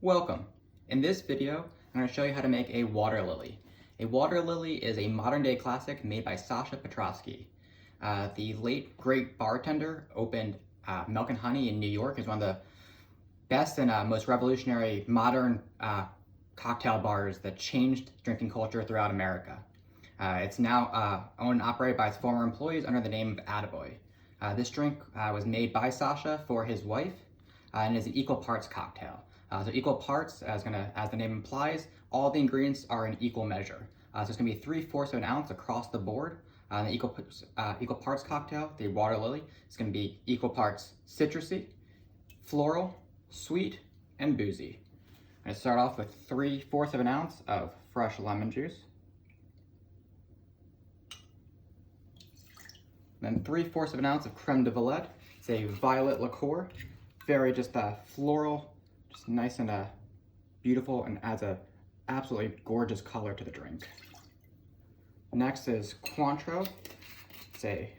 Welcome! In this video, I'm going to show you how to make a water lily. A water lily is a modern day classic made by Sasha Petraske. The late great bartender opened Milk and Honey in New York. Is one of the best and most revolutionary modern cocktail bars that changed drinking culture throughout America. It's now owned and operated by its former employees under the name of Attaboy. This drink was made by Sasha for his wife and is an equal parts cocktail. So equal parts, as the name implies, all the ingredients are in equal measure. So it's going to be 3/4 of an ounce across the board. The equal parts cocktail, the water lily, is going to be equal parts citrusy, floral, sweet, and boozy. I'm going to start off with 3/4 of an ounce of fresh lemon juice. Then 3/4 of an ounce of Crème de Violette. It's a violet liqueur, very just floral, just nice and beautiful, and adds a absolutely gorgeous color to the drink. Next is Cointreau. It's a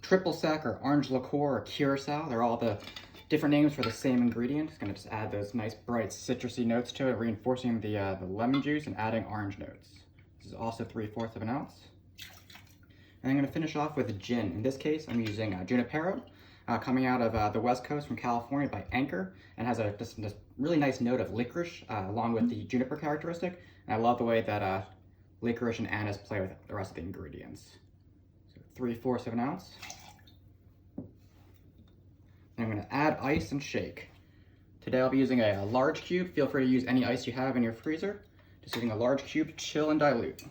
triple sec or orange liqueur or curacao. They're all the different names for the same ingredient. It's going to just add those nice bright citrusy notes to it, reinforcing the lemon juice and adding orange notes. This is also 3/4 of an ounce. And I'm going to finish off with gin. In this case, I'm using Junipero, coming out of the West Coast from California by Anchor, and has this really nice note of licorice along with the juniper characteristic. And I love the way that licorice and anise play with the rest of the ingredients. So 3/4 of an ounce. And I'm going to add ice and shake. Today I'll be using a large cube. Feel free to use any ice you have in your freezer. Just using a large cube, chill and dilute.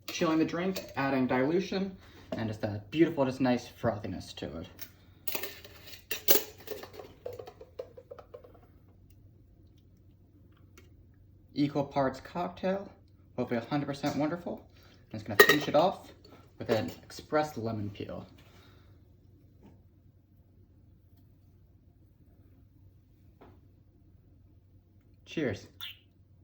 Chilling the drink, adding dilution, and just that beautiful, just nice frothiness to it. Equal parts cocktail, hopefully 100% wonderful. I'm just going to finish it off with an expressed lemon peel. Cheers.